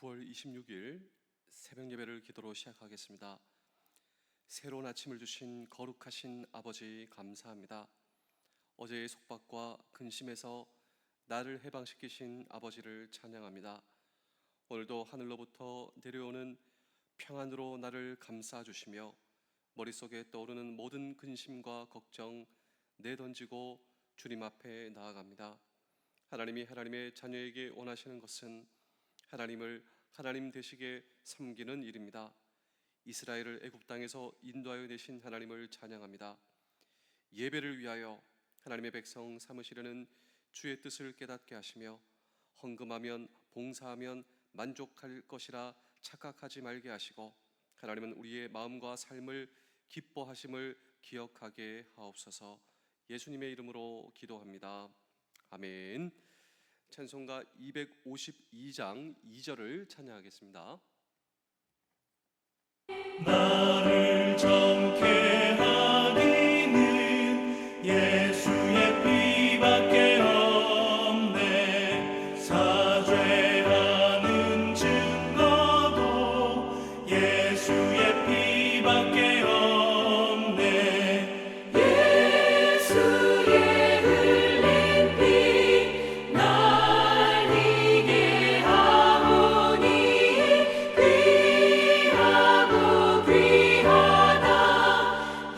9월 26일 새벽 예배를 기도로 시작하겠습니다. 새로운 아침을 주신 거룩하신 아버지 감사합니다. 어제의 속박과 근심에서 나를 해방시키신 아버지를 찬양합니다. 오늘도 하늘로부터 내려오는 평안으로 나를 감싸주시며 머릿속에 떠오르는 모든 근심과 걱정 내던지고 주님 앞에 나아갑니다. 하나님이 하나님의 자녀에게 원하시는 것은 하나님을 하나님 되시게 섬기는 일입니다. 이스라엘을 애굽 땅에서 인도하여 내신 하나님을 찬양합니다. 예배를 위하여 하나님의 백성 삼으시려는 주의 뜻을 깨닫게 하시며 헌금하면 봉사하면 만족할 것이라 착각하지 말게 하시고 하나님은 우리의 마음과 삶을 기뻐하심을 기억하게 하옵소서. 예수님의 이름으로 기도합니다. 아멘. 찬송가 252장 2절을 찬양하겠습니다. 나를 정케 하기는 예수의 피밖에 없네. 사죄하는 증거도 예수의 피밖에 없네. 예수의 흘린 피 날 이게 하오니 귀하고 귀하다.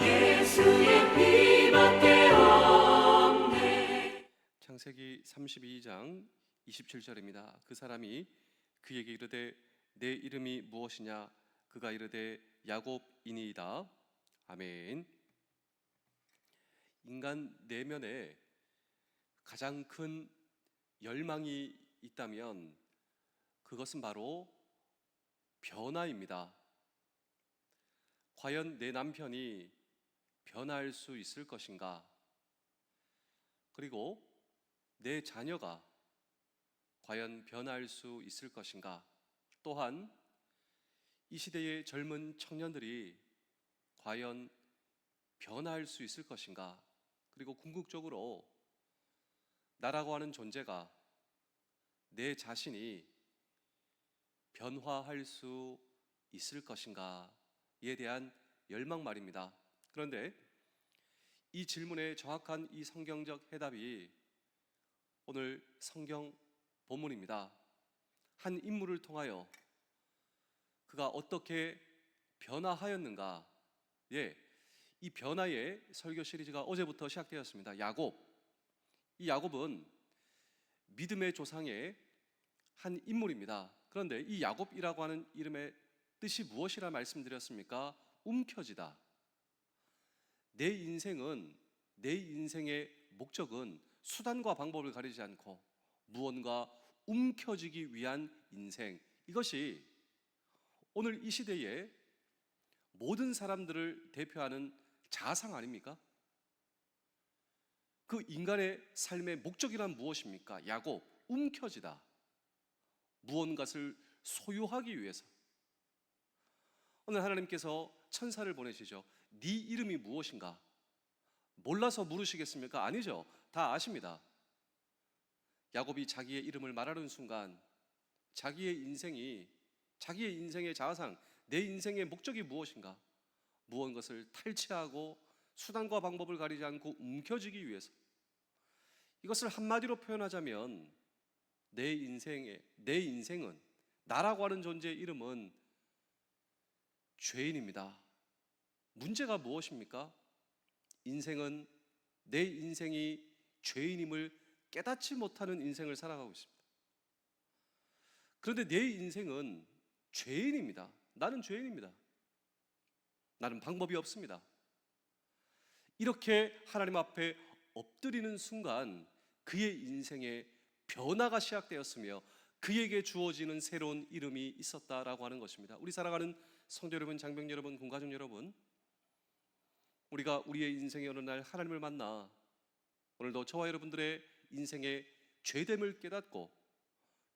예수의 피밖에 없네. 창세기 32장 27절입니다. 그 사람이 그에게 이르되 내 이름이 무엇이냐? 그가 이르되 야곱이니이다. 아멘. 인간 내면에 가장 큰 열망이 있다면 그것은 바로 변화입니다. 과연 내 남편이 변화할 수 있을 것인가? 그리고 내 자녀가 과연 변화할 수 있을 것인가? 또한 이 시대의 젊은 청년들이 과연 변화할 수 있을 것인가? 그리고 궁극적으로 나라고 하는 존재가, 내 자신이 변화할 수 있을 것인가에 대한 열망 말입니다. 그런데 이 질문의 정확한 이 성경적 해답이 오늘 성경 본문입니다. 한 인물을 통하여 그가 어떻게 변화하였는가? 이 변화의 설교 시리즈가 어제부터 시작되었습니다. 야곱. 이 야곱은 믿음의 조상의 한 인물입니다. 그런데 이 야곱이라고 하는 이름의 뜻이 무엇이라 말씀드렸습니까? 움켜쥐다. 내 인생의 목적은 수단과 방법을 가리지 않고 무언가 움켜쥐기 위한 인생, 이것이 오늘 이 시대의 모든 사람들을 대표하는 자상 아닙니까? 그 인간의 삶의 목적이란 무엇입니까? 야곱, 움켜쥐다. 무언가를 소유하기 위해서. 오늘 하나님께서 천사를 보내시죠. 네 이름이 무엇인가? 몰라서 물으시겠습니까? 아니죠. 다 아십니다. 야곱이 자기의 이름을 말하는 순간 자기의 인생의 자아상, 내 인생의 목적이 무엇인가? 무언가를 탈취하고 수단과 방법을 가리지 않고 움켜쥐기 위해서. 이것을 한마디로 표현하자면 내 인생은, 나라고 하는 존재의 이름은 죄인입니다. 문제가 무엇입니까? 내 인생이 죄인임을 깨닫지 못하는 인생을 살아가고 있습니다. 그런데 내 인생은 죄인입니다. 나는 죄인입니다. 나는 방법이 없습니다. 이렇게 하나님 앞에 엎드리는 순간 그의 인생에 변화가 시작되었으며 그에게 주어지는 새로운 이름이 있었다라고 하는 것입니다. 우리 사랑하는 성도 여러분, 장병 여러분, 군가족 여러분, 우리가 우리의 인생의 어느 날 하나님을 만나 오늘도 저와 여러분들의 인생의 죄됨을 깨닫고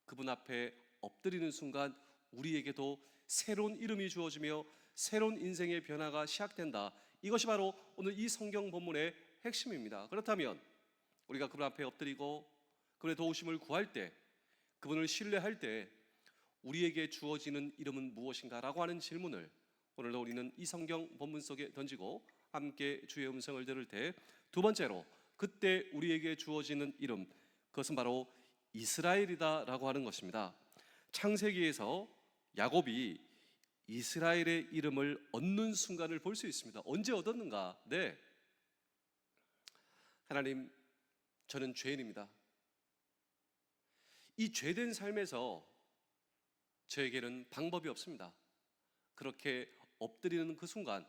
그분 앞에 엎드리는 순간 우리에게도 새로운 이름이 주어지며 새로운 인생의 변화가 시작된다. 이것이 바로 오늘 이 성경 본문의 핵심입니다. 그렇다면 우리가 그분 앞에 엎드리고 그분의 도우심을 구할 때, 그분을 신뢰할 때 우리에게 주어지는 이름은 무엇인가? 라고 하는 질문을 오늘도 우리는 이 성경 본문 속에 던지고 함께 주의 음성을 들을 때, 두 번째로 그때 우리에게 주어지는 이름, 그것은 바로 이스라엘이다 라고 하는 것입니다. 창세기에서 야곱이 이스라엘의 이름을 얻는 순간을 볼 수 있습니다. 언제 얻었는가? 네, 하나님, 저는 죄인입니다. 이 죄된 삶에서 저에게는 방법이 없습니다. 그렇게 엎드리는 그 순간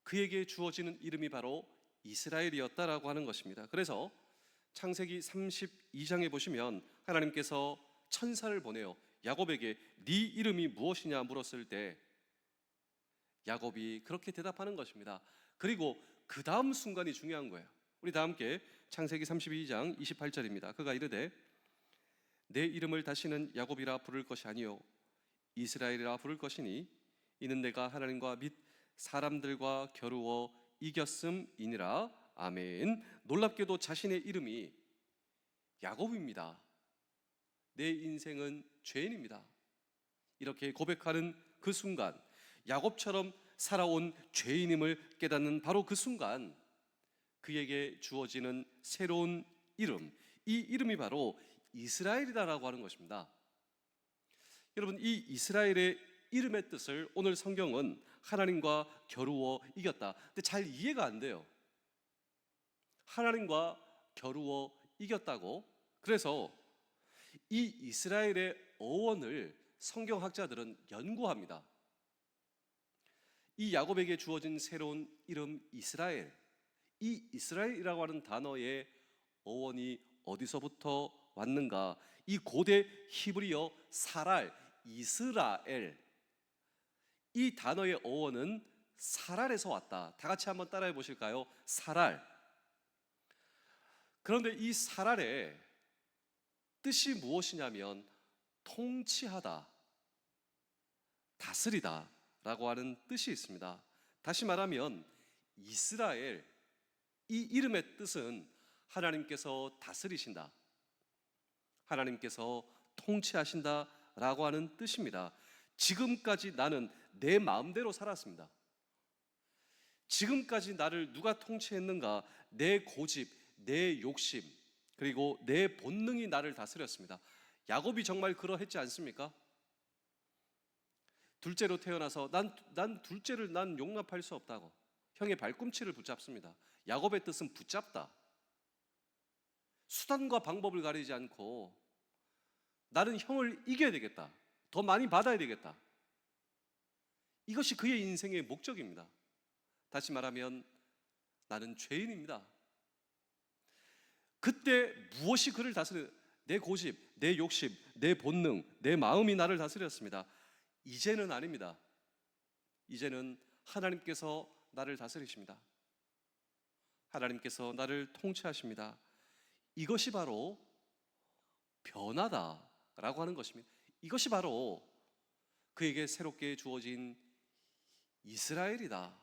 그에게 주어지는 이름이 바로 이스라엘이었다라고 하는 것입니다. 그래서 창세기 32장에 보시면 하나님께서 천사를 보내요. 야곱에게 네 이름이 무엇이냐 물었을 때 야곱이 그렇게 대답하는 것입니다. 그리고 그 다음 순간이 중요한 거예요. 우리 다 함께 창세기 32장 28절입니다. 그가 이르되 내 이름을 다시는 야곱이라 부를 것이 아니요 이스라엘이라 부를 것이니 이는 내가 하나님과 및 사람들과 겨루어 이겼음이니라. 아멘. 놀랍게도 자신의 이름이 야곱입니다. 내 인생은 죄인입니다. 이렇게 고백하는 그 순간, 야곱처럼 살아온 죄인임을 깨닫는 바로 그 순간 그에게 주어지는 새로운 이름, 이 이름이 바로 이스라엘이다라고 하는 것입니다. 여러분, 이 이스라엘의 이름의 뜻을 오늘 성경은 하나님과 겨루어 이겼다. 근데 잘 이해가 안 돼요. 하나님과 겨루어 이겼다고? 그래서 이 이스라엘의 어원을 성경학자들은 연구합니다. 이 야곱에게 주어진 새로운 이름 이스라엘, 이 이스라엘이라고 하는 단어의 어원이 어디서부터 왔는가? 이 고대 히브리어 사랄, 이스라엘, 이 단어의 어원은 사랄에서 왔다. 다 같이 한번 따라해 보실까요? 사랄. 그런데 이 사랄의 뜻이 무엇이냐면 통치하다, 다스리다 라고 하는 뜻이 있습니다. 다시 말하면 이스라엘, 이 이름의 뜻은 하나님께서 다스리신다, 하나님께서 통치하신다 라고 하는 뜻입니다. 지금까지 나는 내 마음대로 살았습니다. 지금까지 나를 누가 통치했는가? 내 고집, 내 욕심, 그리고 내 본능이 나를 다스렸습니다. 야곱이 정말 그러했지 않습니까? 둘째로 태어나서 난 둘째를 난 용납할 수 없다고 형의 발꿈치를 붙잡습니다. 야곱의 뜻은 붙잡다. 수단과 방법을 가리지 않고 나는 형을 이겨야 되겠다, 더 많이 받아야 되겠다. 이것이 그의 인생의 목적입니다. 다시 말하면 나는 죄인입니다. 그때 무엇이 그를 다스려? 내 고집, 내 욕심, 내 본능, 내 마음이 나를 다스렸습니다. 이제는 아닙니다. 이제는 하나님께서 나를 다스리십니다. 하나님께서 나를 통치하십니다. 이것이 바로 변화다라고 하는 것입니다. 이것이 바로 그에게 새롭게 주어진 이스라엘이다,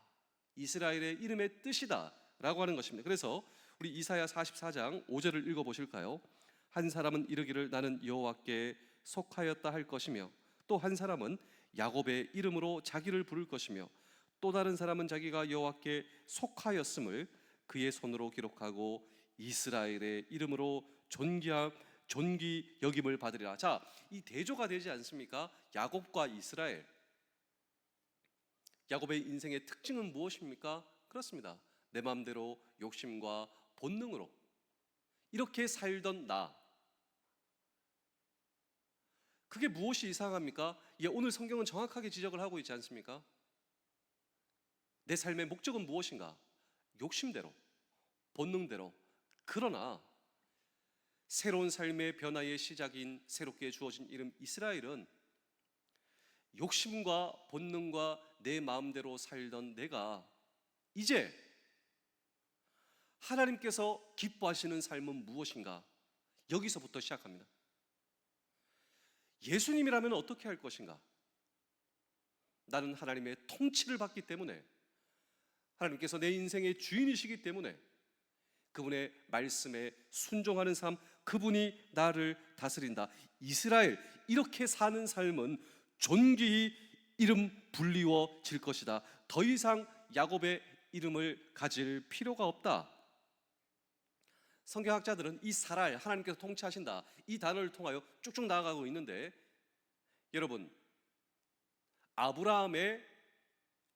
이스라엘의 이름의 뜻이다 라고 하는 것입니다. 그래서 우리 이사야 44장 5절을 읽어보실까요? 한 사람은 이르기를 나는 여호와께 속하였다 할 것이며 또 한 사람은 야곱의 이름으로 자기를 부를 것이며 또 다른 사람은 자기가 여호와께 속하였음을 그의 손으로 기록하고 이스라엘의 이름으로 존귀 여김을 받으리라. 자, 이 대조가 되지 않습니까? 야곱과 이스라엘. 야곱의 인생의 특징은 무엇입니까? 그렇습니다. 내 마음대로 욕심과 본능으로 이렇게 살던 나, 그게 무엇이 이상합니까? 오늘 성경은 정확하게 지적을 하고 있지 않습니까? 내 삶의 목적은 무엇인가? 욕심대로, 본능대로. 그러나 새로운 삶의 변화의 시작인 새롭게 주어진 이름 이스라엘은 욕심과 본능과 내 마음대로 살던 내가 이제 하나님께서 기뻐하시는 삶은 무엇인가? 여기서부터 시작합니다. 예수님이라면 어떻게 할 것인가? 나는 하나님의 통치를 받기 때문에, 하나님께서 내 인생의 주인이시기 때문에 그분의 말씀에 순종하는 삶, 그분이 나를 다스린다. 이스라엘, 이렇게 사는 삶은 존귀히 이름 불리워질 것이다. 더 이상 야곱의 이름을 가질 필요가 없다. 성경학자들은 이 사랄, 하나님께서 통치하신다, 이 단어를 통하여 쭉쭉 나아가고 있는데, 여러분, 아브라함의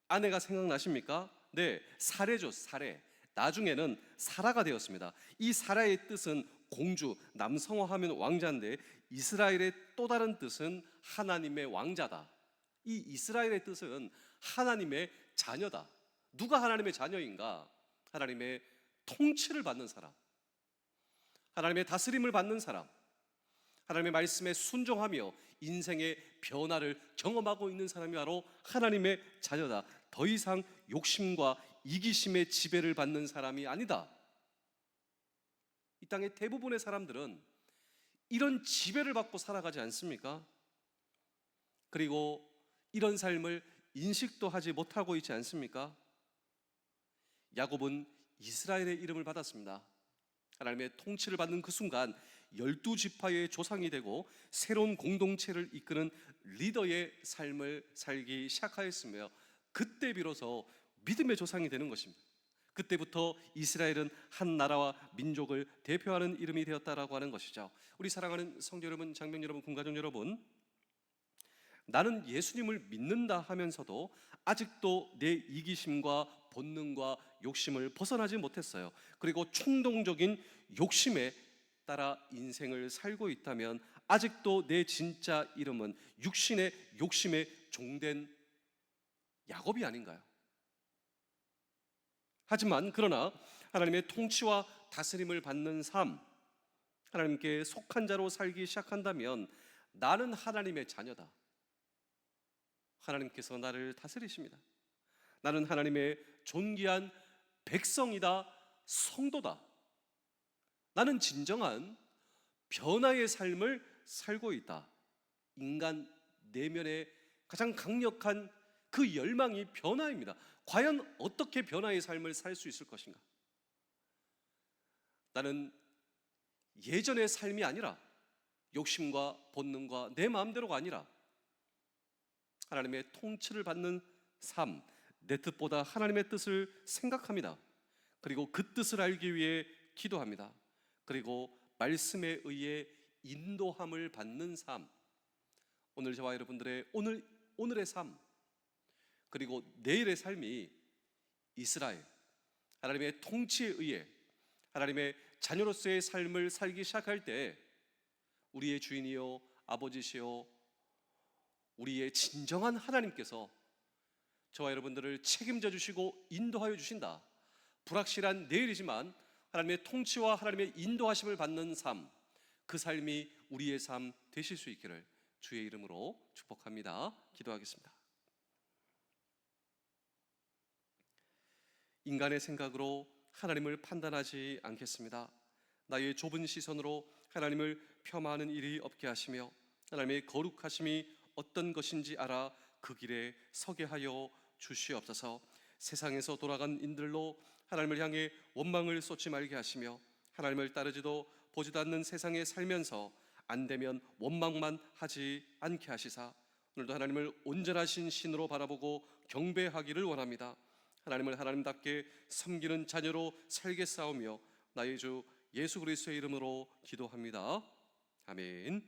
아내가 생각나십니까? 네, 사레죠, 사레. 나중에는 사라가 되었습니다. 이 사라의 뜻은 공주, 남성화하면 왕자인데, 이스라엘의 또 다른 뜻은 하나님의 왕자다. 이 이스라엘의 뜻은 하나님의 자녀다. 누가 하나님의 자녀인가? 하나님의 통치를 받는 사람, 하나님의 다스림을 받는 사람, 하나님의 말씀에 순종하며 인생의 변화를 경험하고 있는 사람이 바로 하나님의 자녀다. 더 이상 욕심과 이기심의 지배를 받는 사람이 아니다. 이 땅의 대부분의 사람들은 이런 지배를 받고 살아가지 않습니까? 그리고 이런 삶을 인식도 하지 못하고 있지 않습니까? 야곱은 이스라엘의 이름을 받았습니다. 하나님의 통치를 받는 그 순간 12지파의 조상이 되고 새로운 공동체를 이끄는 리더의 삶을 살기 시작하였으며, 그때 비로소 믿음의 조상이 되는 것입니다. 그때부터 이스라엘은 한 나라와 민족을 대표하는 이름이 되었다라고 하는 것이죠. 우리 사랑하는 성도 여러분, 장병 여러분, 군가족 여러분, 나는 예수님을 믿는다 하면서도 아직도 내 이기심과 본능과 욕심을 벗어나지 못했어요. 그리고 충동적인 욕심에 따라 인생을 살고 있다면 아직도 내 진짜 이름은 육신의 욕심에 종된 야곱이 아닌가요? 하지만 그러나 하나님의 통치와 다스림을 받는 삶, 하나님께 속한 자로 살기 시작한다면 나는 하나님의 자녀다. 하나님께서 나를 다스리십니다. 나는 하나님의 존귀한 백성이다, 성도다. 나는 진정한 변화의 삶을 살고 있다. 인간 내면의 가장 강력한 그 열망이 변화입니다. 과연 어떻게 변화의 삶을 살 수 있을 것인가? 나는 예전의 삶이 아니라, 욕심과 본능과 내 마음대로가 아니라 하나님의 통치를 받는 삶, 내 뜻보다 하나님의 뜻을 생각합니다. 그리고 그 뜻을 알기 위해 기도합니다. 그리고 말씀에 의해 인도함을 받는 삶, 오늘 저와 여러분들의 오늘의 삶, 그리고 내일의 삶이 이스라엘, 하나님의 통치에 의해 하나님의 자녀로서의 삶을 살기 시작할 때 우리의 주인이요 아버지시요 우리의 진정한 하나님께서 저와 여러분들을 책임져 주시고 인도하여 주신다. 불확실한 내일이지만 하나님의 통치와 하나님의 인도하심을 받는 삶, 그 삶이 우리의 삶 되실 수 있기를 주의 이름으로 축복합니다. 기도하겠습니다. 인간의 생각으로 하나님을 판단하지 않겠습니다. 나의 좁은 시선으로 하나님을 폄하하는 일이 없게 하시며 하나님의 거룩하심이 어떤 것인지 알아 그 길에 서게 하여 주시옵소서. 세상에서 돌아간 인들로 하나님을 향해 원망을 쏟지 말게 하시며 하나님을 따르지도 보지도 않는 세상에 살면서 안 되면 원망만 하지 않게 하시사 오늘도 하나님을 온전하신 신으로 바라보고 경배하기를 원합니다. 하나님을 하나님답게 섬기는 자녀로 살겠사오며 나의 주 예수 그리스도의 이름으로 기도합니다. 아멘.